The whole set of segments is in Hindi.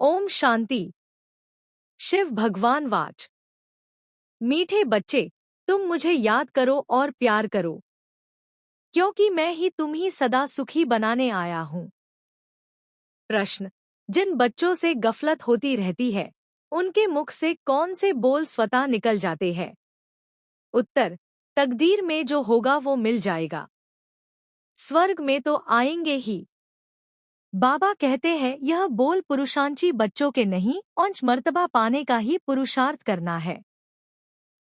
ओम शांति। शिव भगवान वाच। मीठे बच्चे, तुम मुझे याद करो और प्यार करो, क्योंकि मैं ही तुम ही सदा सुखी बनाने आया हूँ। प्रश्न। जिन बच्चों से गफलत होती रहती है, उनके मुख से कौन से बोल स्वतः निकल जाते हैं? उत्तर। तकदीर में जो होगा वो मिल जाएगा। स्वर्ग में तो आएंगे ही। बाबा कहते हैं यह बोल पुरुषांची बच्चों के नहीं, औंच मर्तबा पाने का ही पुरुषार्थ करना है।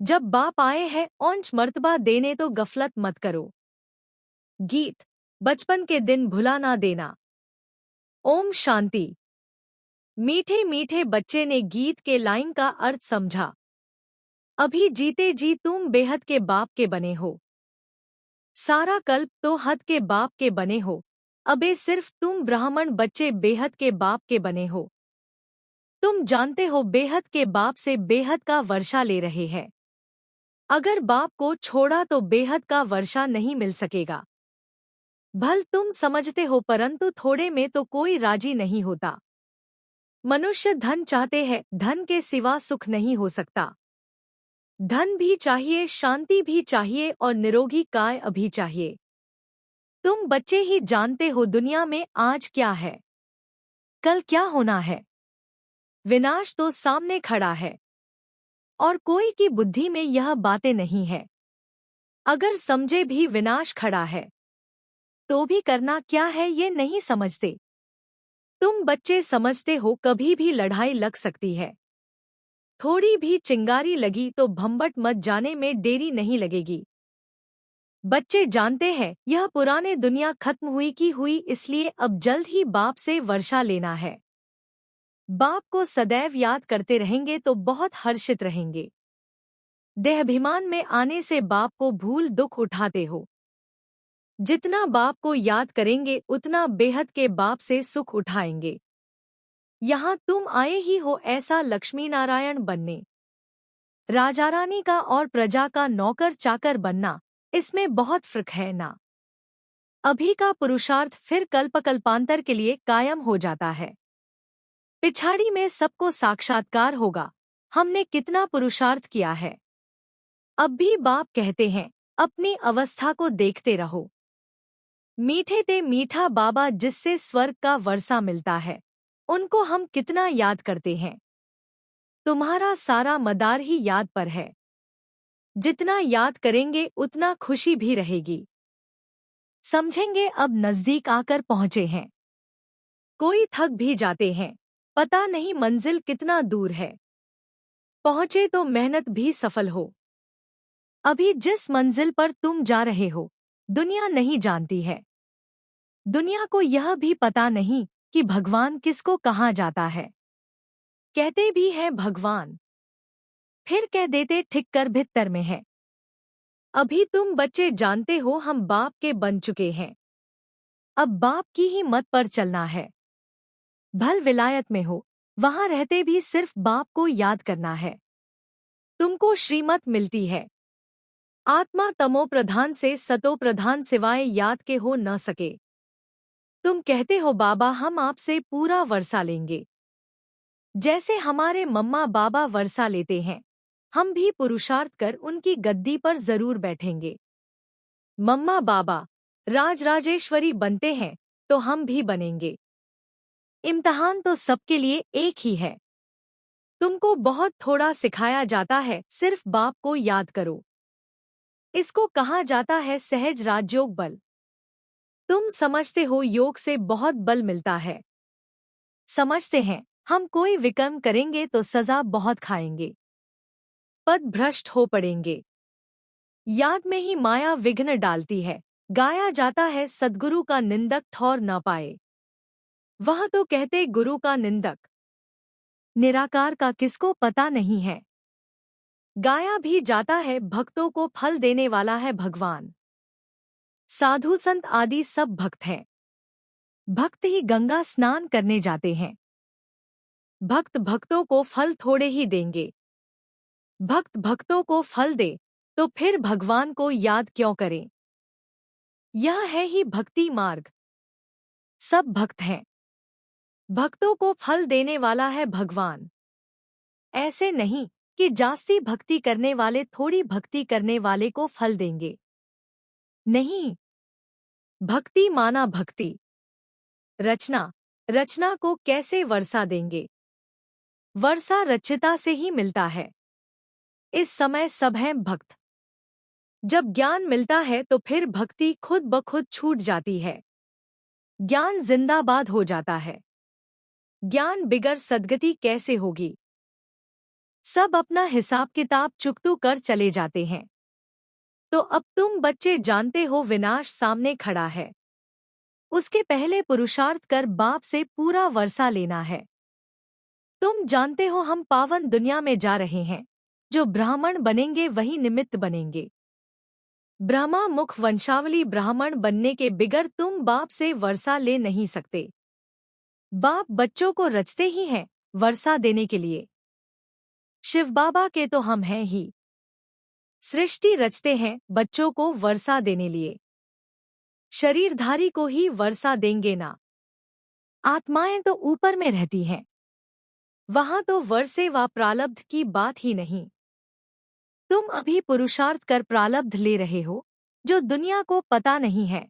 जब बाप आए हैं औंच मर्तबा देने तो गफलत मत करो। गीत। बचपन के दिन भुला ना देना। ओम शांति। मीठे मीठे बच्चे ने गीत के लाइन का अर्थ समझा। अभी जीते जी तुम बेहद के बाप के बने हो। सारा कल्प तो हद के बाप के बने हो। अबे सिर्फ तुम ब्राह्मण बच्चे बेहद के बाप के बने हो। तुम जानते हो बेहद के बाप से बेहद का वर्षा ले रहे हैं। अगर बाप को छोड़ा तो बेहद का वर्षा नहीं मिल सकेगा। भल तुम समझते हो, परंतु थोड़े में तो कोई राजी नहीं होता। मनुष्य धन चाहते हैं, धन के सिवा सुख नहीं हो सकता। धन भी चाहिए, शांति भी चाहिए और निरोगी काय भी चाहिए। तुम बच्चे ही जानते हो दुनिया में आज क्या है, कल क्या होना है। विनाश तो सामने खड़ा है और कोई की बुद्धि में यह बातें नहीं है। अगर समझे भी विनाश खड़ा है तो भी करना क्या है ये नहीं समझते। तुम बच्चे समझते हो कभी भी लड़ाई लग सकती है। थोड़ी भी चिंगारी लगी तो भंबट मत जाने में देरी नहीं लगेगी। बच्चे जानते हैं यह पुराने दुनिया खत्म हुई की हुई, इसलिए अब जल्द ही बाप से वर्षा लेना है। बाप को सदैव याद करते रहेंगे तो बहुत हर्षित रहेंगे। देहाभिमान में आने से बाप को भूल दुख उठाते हो। जितना बाप को याद करेंगे उतना बेहद के बाप से सुख उठाएंगे। यहाँ तुम आए ही हो ऐसा लक्ष्मी नारायण बनने। राजा रानी का और प्रजा का नौकर चाकर बनना, इसमें बहुत फर्क है ना। अभी का पुरुषार्थ फिर कल्पकल्पांतर के लिए कायम हो जाता है। पिछाड़ी में सबको साक्षात्कार होगा। हमने कितना पुरुषार्थ किया है। अब भी बाप कहते हैं अपनी अवस्था को देखते रहो। मीठे ते मीठा बाबा जिससे स्वर्ग का वर्षा मिलता है, उनको हम कितना याद करते हैं। तुम्हारा सारा मदार ही याद पर है। जितना याद करेंगे उतना खुशी भी रहेगी। समझेंगे अब नजदीक आकर पहुंचे हैं। कोई थक भी जाते हैं, पता नहीं मंजिल कितना दूर है। पहुंचे तो मेहनत भी सफल हो। अभी जिस मंजिल पर तुम जा रहे हो, दुनिया नहीं जानती है। दुनिया को यह भी पता नहीं कि भगवान किसको कहाँ जाता है। कहते भी हैं भगवान, फिर कह देते ठीक कर भित्तर में है। अभी तुम बच्चे जानते हो हम बाप के बन चुके हैं। अब बाप की ही मत पर चलना है। भल विलायत में हो, वहां रहते भी सिर्फ बाप को याद करना है। तुमको श्रीमत मिलती है। आत्मा तमो प्रधान से सतो प्रधान सिवाय याद के हो न सके। तुम कहते हो बाबा हम आपसे पूरा वर्षा लेंगे। जैसे हमारे मम्मा बाबा वर्षा लेते हैं, हम भी पुरुषार्थ कर उनकी गद्दी पर जरूर बैठेंगे। मम्मा बाबा राज राजेश्वरी बनते हैं तो हम भी बनेंगे। इम्तिहान तो सबके लिए एक ही है। तुमको बहुत थोड़ा सिखाया जाता है, सिर्फ बाप को याद करो। इसको कहा जाता है सहज राजयोग बल। तुम समझते हो योग से बहुत बल मिलता है। समझते हैं हम कोई विकर्म करेंगे तो सजा बहुत खाएंगे, पद भ्रष्ट हो पड़ेंगे। याद में ही माया विघ्न डालती है। गाया जाता है सद्गुरु का निंदक ठौर न पाए। वह तो कहते गुरु का निंदक, निराकार का किसको पता नहीं है। गाया भी जाता है भक्तों को फल देने वाला है भगवान। साधु संत आदि सब भक्त हैं। भक्त ही गंगा स्नान करने जाते हैं। भक्त भक्तों को फल थोड़े ही देंगे। भक्त भक्तों को फल दे तो फिर भगवान को याद क्यों करें। यह है ही भक्ति मार्ग। सब भक्त हैं। भक्तों को फल देने वाला है भगवान। ऐसे नहीं कि जास्ती भक्ति करने वाले थोड़ी भक्ति करने वाले को फल देंगे। नहीं, भक्ति माना भक्ति। रचना, रचना को कैसे वर्षा देंगे? वर्षा रचिता से ही मिलता है। इस समय सब हैं भक्त। जब ज्ञान मिलता है तो फिर भक्ति खुद ब खुद छूट जाती है। ज्ञान जिंदाबाद हो जाता है। ज्ञान बिगर सद्गति कैसे होगी? सब अपना हिसाब किताब चुकतू कर चले जाते हैं। तो अब तुम बच्चे जानते हो विनाश सामने खड़ा है। उसके पहले पुरुषार्थ कर बाप से पूरा वर्षा लेना है। तुम जानते हो हम पावन दुनिया में जा रहे हैं। जो ब्राह्मण बनेंगे वही निमित्त बनेंगे। ब्रह्मा मुख वंशावली ब्राह्मण बनने के बिगर तुम बाप से वर्षा ले नहीं सकते। बाप बच्चों को रचते ही हैं वर्षा देने के लिए। शिव बाबा के तो हम हैं ही। सृष्टि रचते हैं बच्चों को वर्षा देने लिए। शरीरधारी को ही वर्षा देंगे ना। आत्माएं तो ऊपर में रहती हैं। वहां तो वर्षे व प्रालब्ध की बात ही नहीं। तुम अभी पुरुषार्थ कर प्रालब्ध ले रहे हो जो दुनिया को पता नहीं है।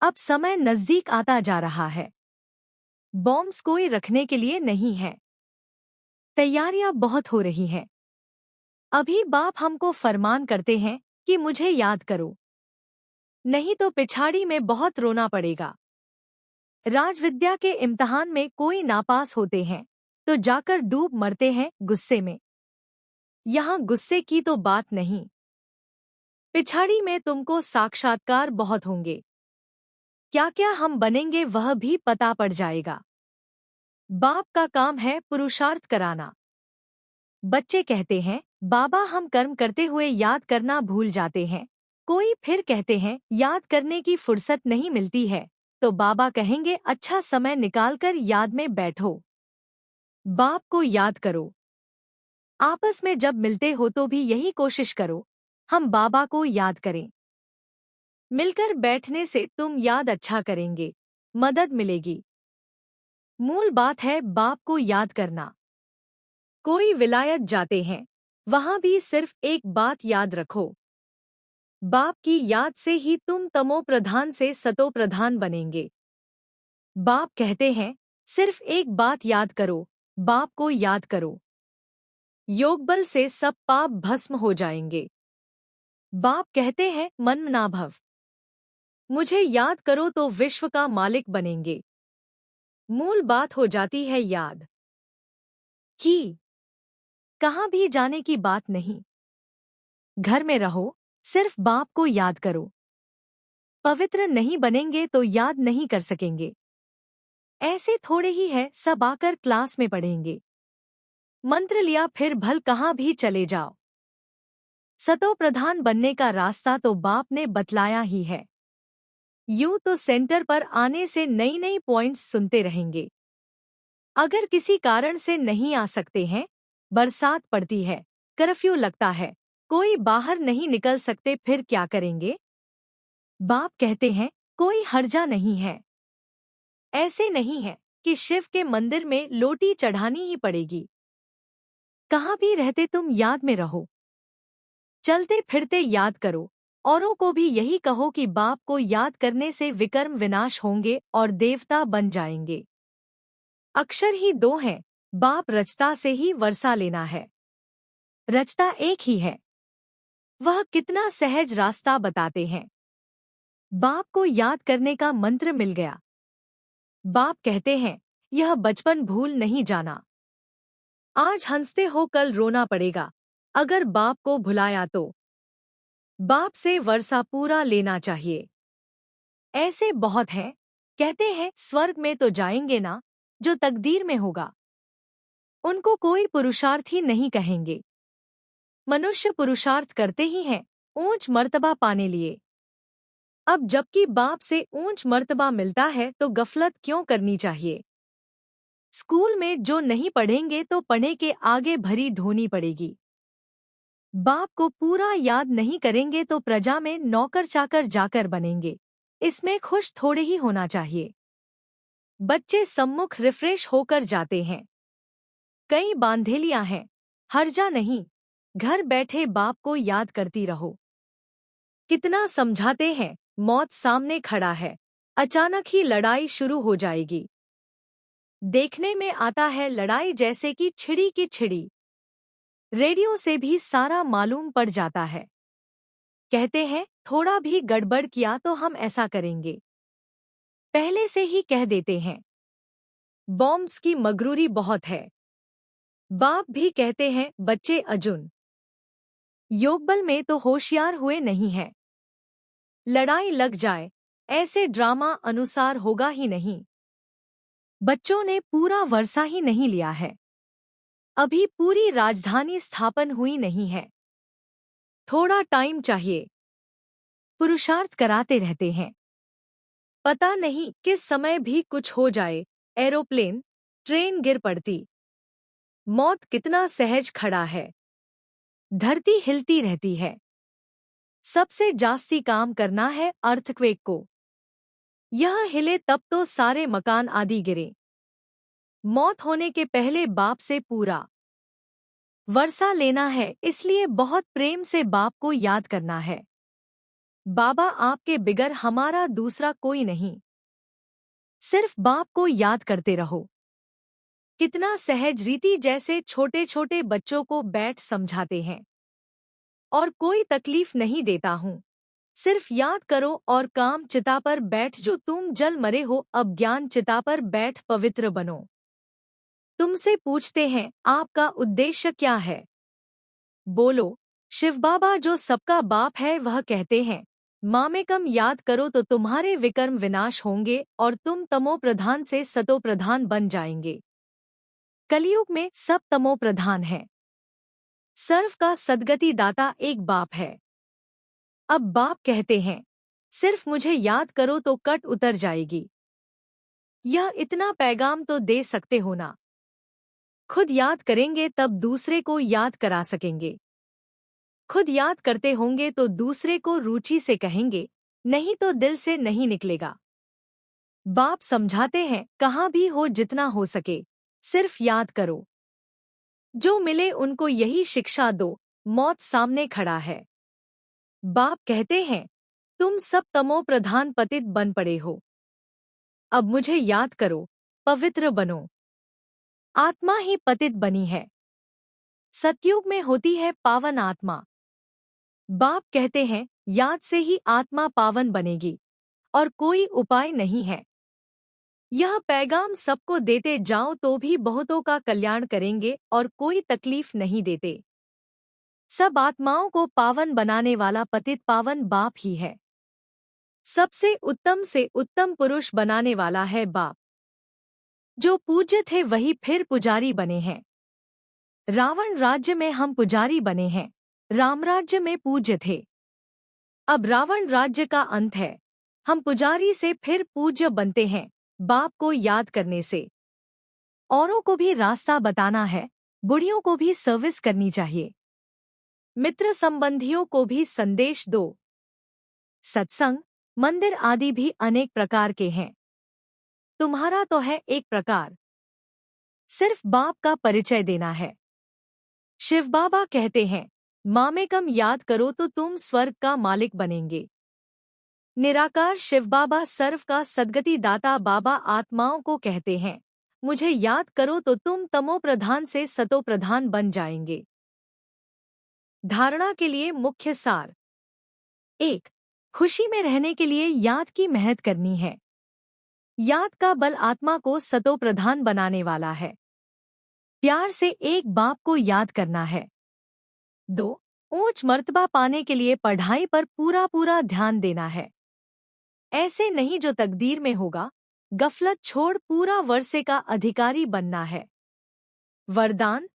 अब समय नजदीक आता जा रहा है। बॉम्ब्स कोई रखने के लिए नहीं है। तैयारियां बहुत हो रही हैं। अभी बाप हमको फरमान करते हैं कि मुझे याद करो, नहीं तो पिछाड़ी में बहुत रोना पड़ेगा। राजविद्या के इम्तिहान में कोई नापास होते हैं तो जाकर डूब मरते हैं गुस्से में। यहाँ गुस्से की तो बात नहीं। पिछाड़ी में तुमको साक्षात्कार बहुत होंगे। क्या क्या हम बनेंगे वह भी पता पड़ जाएगा। बाप का काम है पुरुषार्थ कराना। बच्चे कहते हैं बाबा हम कर्म करते हुए याद करना भूल जाते हैं। कोई फिर कहते हैं याद करने की फुर्सत नहीं मिलती है। तो बाबा कहेंगे अच्छा समय निकालकर याद में बैठो, बाप को याद करो। आपस में जब मिलते हो तो भी यही कोशिश करो हम बाबा को याद करें। मिलकर बैठने से तुम याद अच्छा करेंगे, मदद मिलेगी। मूल बात है बाप को याद करना। कोई विलायत जाते हैं वहां भी सिर्फ एक बात याद रखो, बाप की याद से ही तुम तमो प्रधान से सतो प्रधान बनेंगे। बाप कहते हैं सिर्फ एक बात याद करो, बाप को याद करो। योग बल से सब पाप भस्म हो जाएंगे। बाप कहते हैं मन ना भव, मुझे याद करो तो विश्व का मालिक बनेंगे। मूल बात हो जाती है याद की। कहाँ भी जाने की बात नहीं। घर में रहो, सिर्फ बाप को याद करो। पवित्र नहीं बनेंगे तो याद नहीं कर सकेंगे। ऐसे थोड़े ही है सब आकर क्लास में पढ़ेंगे। मंत्र लिया फिर भल कहाँ भी चले जाओ। सतो प्रधान बनने का रास्ता तो बाप ने बतलाया ही है। यूं तो सेंटर पर आने से नई नई पॉइंट्स सुनते रहेंगे। अगर किसी कारण से नहीं आ सकते हैं, बरसात पड़ती है, कर्फ्यू लगता है, कोई बाहर नहीं निकल सकते, फिर क्या करेंगे? बाप कहते हैं कोई हर्जा नहीं है। ऐसे नहीं है कि शिव के मंदिर में लोटी चढ़ानी ही पड़ेगी। कहाँ भी रहते तुम याद में रहो। चलते फिरते याद करो। औरों को भी यही कहो कि बाप को याद करने से विकर्म विनाश होंगे और देवता बन जाएंगे। अक्षर ही दो हैं, बाप रचता से ही वर्षा लेना है। रचता एक ही है। वह कितना सहज रास्ता बताते हैं। बाप को याद करने का मंत्र मिल गया। बाप कहते हैं यह बचपन भूल नहीं जाना। आज हंसते हो कल रोना पड़ेगा अगर बाप को भुलाया तो। बाप से वर्षा पूरा लेना चाहिए। ऐसे बहुत हैं, कहते हैं स्वर्ग में तो जाएंगे ना, जो तकदीर में होगा। उनको कोई पुरुषार्थ ही नहीं कहेंगे। मनुष्य पुरुषार्थ करते ही हैं ऊंच मर्तबा पाने लिए। अब जबकि बाप से ऊंच मर्तबा मिलता है तो गफलत क्यों करनी चाहिए। स्कूल में जो नहीं पढ़ेंगे तो पढ़े के आगे भरी ढोनी पड़ेगी। बाप को पूरा याद नहीं करेंगे तो प्रजा में नौकर चाकर जाकर बनेंगे। इसमें खुश थोड़े ही होना चाहिए। बच्चे सम्मुख रिफ्रेश होकर जाते हैं। कई बांधेलियां हैं, हर्जा नहीं, घर बैठे बाप को याद करती रहो। कितना समझाते हैं, मौत सामने खड़ा है, अचानक ही लड़ाई शुरू हो जाएगी। देखने में आता है लड़ाई जैसे कि छिड़ी की छिड़ी। रेडियो से भी सारा मालूम पड़ जाता है। कहते हैं थोड़ा भी गड़बड़ किया तो हम ऐसा करेंगे, पहले से ही कह देते हैं। बॉम्ब्स की मगरूरी बहुत है। बाप भी कहते हैं बच्चे अर्जुन योगबल में तो होशियार हुए नहीं हैं। लड़ाई लग जाए ऐसे ड्रामा अनुसार होगा ही नहीं। बच्चों ने पूरा वर्षा ही नहीं लिया है, अभी पूरी राजधानी स्थापन हुई नहीं है, थोड़ा टाइम चाहिए। पुरुषार्थ कराते रहते हैं, पता नहीं किस समय भी कुछ हो जाए, एरोप्लेन ट्रेन गिर पड़ती। मौत कितना सहज खड़ा है, धरती हिलती रहती है। सबसे जास्ती काम करना है अर्थक्वेक को, यह हिले तब तो सारे मकान आदि गिरे। मौत होने के पहले बाप से पूरा वर्षा लेना है, इसलिए बहुत प्रेम से बाप को याद करना है। बाबा आपके बिगर हमारा दूसरा कोई नहीं, सिर्फ बाप को याद करते रहो। कितना सहज रीति जैसे छोटे छोटे बच्चों को बैठ समझाते हैं। और कोई तकलीफ नहीं देता हूँ, सिर्फ याद करो और काम चिता पर बैठ, जो तुम जल मरे हो अब ज्ञान चिता पर बैठ पवित्र बनो। तुमसे पूछते हैं आपका उद्देश्य क्या है, बोलो शिव बाबा जो सबका बाप है वह कहते हैं मामेकम याद करो तो तुम्हारे विकर्म विनाश होंगे और तुम तमो प्रधान से सतो प्रधान बन जाएंगे। कलयुग में सब तमो प्रधान है, सर्व का सद्गति दाता एक बाप है। अब बाप कहते हैं सिर्फ मुझे याद करो तो कट उतर जाएगी। यह इतना पैगाम तो दे सकते हो ना, खुद याद करेंगे तब दूसरे को याद करा सकेंगे। खुद याद करते होंगे तो दूसरे को रुचि से कहेंगे, नहीं तो दिल से नहीं निकलेगा। बाप समझाते हैं कहाँ भी हो जितना हो सके सिर्फ याद करो। जो मिले उनको यही शिक्षा दो, मौत सामने खड़ा है। बाप कहते हैं तुम सब तमो प्रधान पतित बन पड़े हो, अब मुझे याद करो, पवित्र बनो। आत्मा ही पतित बनी है, सतयुग में होती है पावन आत्मा। बाप कहते हैं याद से ही आत्मा पावन बनेगी और कोई उपाय नहीं है। यह पैगाम सबको देते जाओ तो भी बहुतों का कल्याण करेंगे और कोई तकलीफ नहीं देते। सब आत्माओं को पावन बनाने वाला पतित पावन बाप ही है। सबसे उत्तम से उत्तम पुरुष बनाने वाला है बाप। जो पूज्य थे वही फिर पुजारी बने हैं। रावण राज्य में हम पुजारी बने हैं, राम राज्य में पूज्य थे। अब रावण राज्य का अंत है, हम पुजारी से फिर पूज्य बनते हैं बाप को याद करने से। औरों को भी रास्ता बताना है, बुढ़ियों को भी सर्विस करनी चाहिए, मित्र संबंधियों को भी संदेश दो। सत्संग मंदिर आदि भी अनेक प्रकार के हैं, तुम्हारा तो है एक प्रकार, सिर्फ बाप का परिचय देना है। शिव बाबा कहते हैं मामेकम याद करो तो तुम स्वर्ग का मालिक बनेंगे। निराकार शिव बाबा सर्व का सद्गति दाता बाबा आत्माओं को कहते हैं मुझे याद करो तो तुम तमो प्रधान से सतो प्रधान बन जाएंगे। धारणा के लिए मुख्य सार। 1. खुशी में रहने के लिए याद की मेहनत करनी है। याद का बल आत्मा को सतो प्रधान बनाने वाला है। प्यार से एक बाप को याद करना है। 2. ऊंच मर्तबा पाने के लिए पढ़ाई पर पूरा पूरा ध्यान देना है। ऐसे नहीं जो तकदीर में होगा, गफलत छोड़ पूरा वर्षे का अधिकारी बनना है। वरदान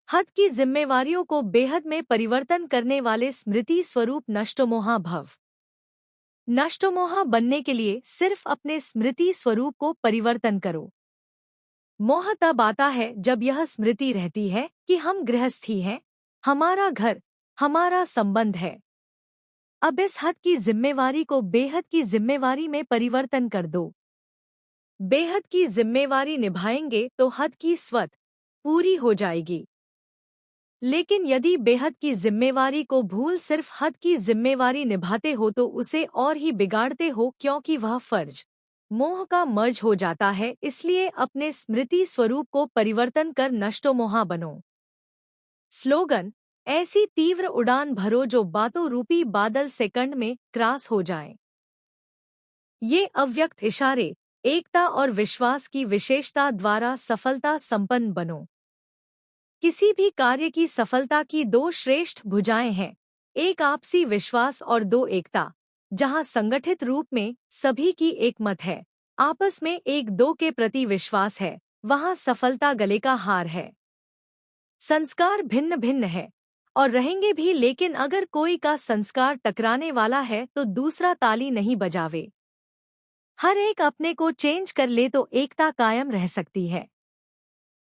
हद की जिम्मेवारियों को बेहद में परिवर्तन करने वाले स्मृति स्वरूप नष्टोमोहा भव। नष्टोमोहा बनने के लिए सिर्फ अपने स्मृति स्वरूप को परिवर्तन करो। मोह तब आता है जब यह स्मृति रहती है कि हम गृहस्थी हैं, हमारा घर, हमारा संबंध है। अब इस हद की जिम्मेवारी को बेहद की जिम्मेवारी में परिवर्तन कर दो। बेहद की जिम्मेवारी निभाएंगे तो हद की स्वत पूरी हो जाएगी। लेकिन यदि बेहद की जिम्मेवारी को भूल सिर्फ हद की जिम्मेवारी निभाते हो तो उसे और ही बिगाड़ते हो, क्योंकि वह फर्ज मोह का मर्ज हो जाता है। इसलिए अपने स्मृति स्वरूप को परिवर्तन कर नष्टोमोहा बनो। स्लोगन: ऐसी तीव्र उड़ान भरो जो बातों रूपी बादल सेकंड में क्रॉस हो जाएं। ये अव्यक्त इशारे एकता और विश्वास की विशेषता द्वारा सफलता संपन्न बनो। किसी भी कार्य की सफलता की दो श्रेष्ठ भुजाएं हैं, एक आपसी विश्वास और दो एकता। जहां संगठित रूप में सभी की एक मत है, आपस में एक दो के प्रति विश्वास है, वहां सफलता गले का हार है। संस्कार भिन्न भिन्न है और रहेंगे भी, लेकिन अगर कोई का संस्कार टकराने वाला है तो दूसरा ताली नहीं बजावे। हर एक अपने को चेंज कर ले तो एकता कायम रह सकती है।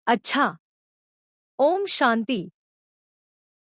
अच्छा, ओम शांति।